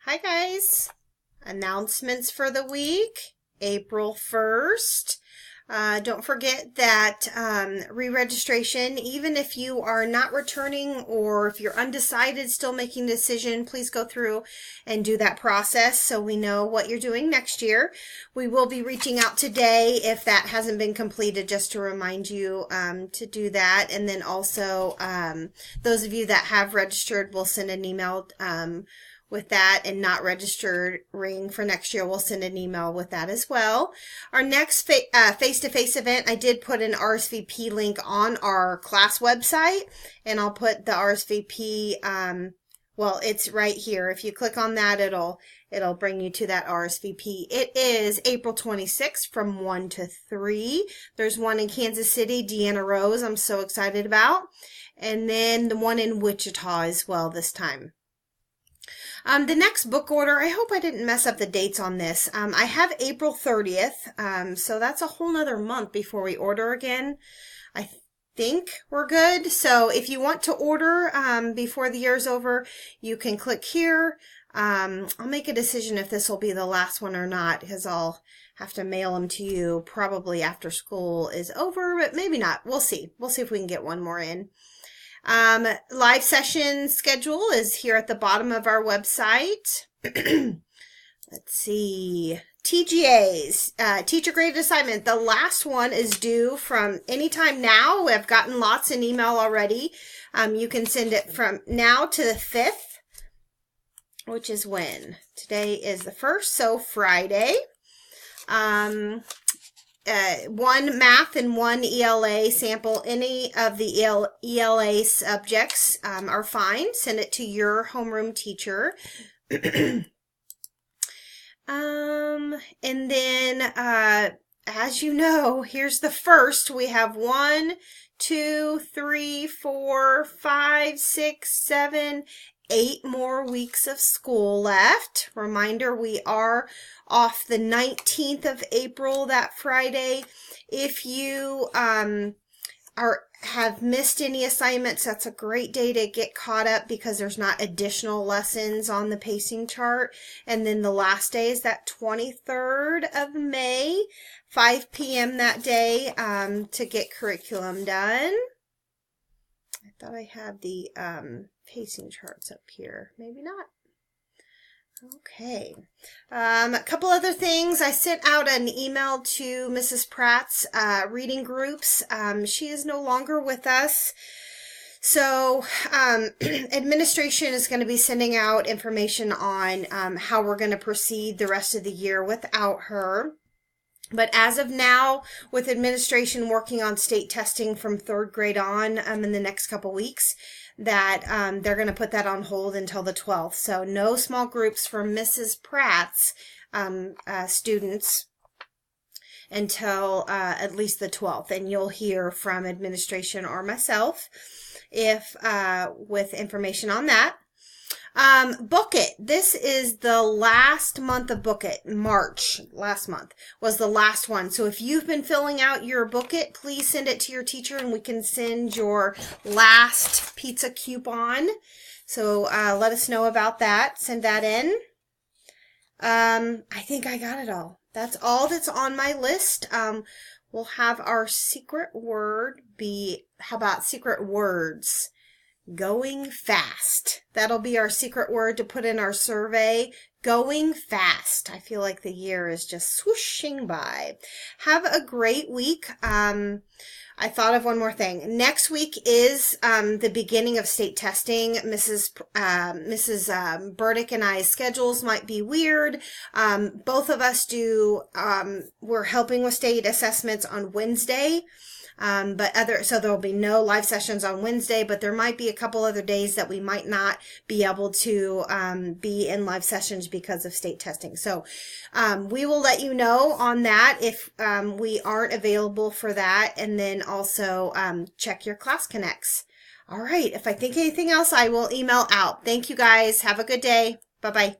Hi guys, announcements for the week, April 1st. Don't forget that re-registration, even if you are not returning or if you're undecided, still making a decision, please go through and do that process so we know what you're doing next year. We will be reaching out today if that hasn't been completed, just to remind you to do that. And then also those of you that have registered will send an email with that, and not registering for next year, we'll send an email with that as well. Our next face-to-face event, I did put an RSVP link on our class website, and I'll put the RSVP, well, it's right here. If you click on that, it'll bring you to that RSVP. It is April 26th from 1 to 3. There's one in Kansas City, Deanna Rose, I'm so excited about. And then the one in Wichita as well this time. The next book order, I hope I didn't mess up the dates on this. I have April 30th, so that's a whole nother month before we order again. I think we're good. So if you want to order before the year's over, you can click here. I'll make a decision if this will be the last one or not, because I'll have to mail them to you probably after school is over, but maybe not. We'll see. We'll see if we can get one more in. Live session schedule is here at the bottom of our website. Let's see. TGAs, teacher graded assignment. The last one is due from anytime now. I've gotten lots in email already. You can send it from now to the 5th, which is when? Today is the 1st, so Friday. One math and one ELA sample. Any of the ELA subjects are fine. Send it to your homeroom teacher. And then, as you know, here's the first. We have 1, 2, 3, 4, 5, 6, 7, 8 more weeks of school left. Reminder, we are off the 19th of April, that Friday. If you have missed any assignments, that's a great day to get caught up because there's not additional lessons on the pacing chart. And then the last day is that 23rd of May, 5 p.m. that day, to get curriculum done. I thought I had the pacing charts up here. Maybe not. Okay. A couple other things. I sent out an email to Mrs. Pratt's reading groups. She is no longer with us. So administration is going to be sending out information on how we're going to proceed the rest of the year without her. But as of now, with administration working on state testing from 3rd grade on in the next couple weeks, that they're going to put that on hold until the 12th. So no small groups for Mrs. Pratt's students until at least the 12th. And you'll hear from administration or myself if with information on that. Book It. This is the last month of Book It. March, last month, was the last one. So if you've been filling out your Book It, please send it to your teacher and we can send your last pizza coupon. So let us know about that. Send that in. I think I got it all. That's all that's on my list. We'll have our secret word be, how about secret words? Going fast. That'll be our secret word to put in our survey. Going fast. I feel like the year is just swooshing by. Have a great week. I thought of one more thing. Next week is the beginning of state testing. Mrs. Burdick and I's schedules might be weird. Both of us do, we're helping with state assessments on Wednesday. So there'll be no live sessions on Wednesday, but there might be a couple other days that we might not be able to be in live sessions because of state testing. So we will let you know on that if we aren't available for that, and then also check your Class Connects. All right, if I think anything else, I will email out. Thank you guys. Have a good day. Bye-bye.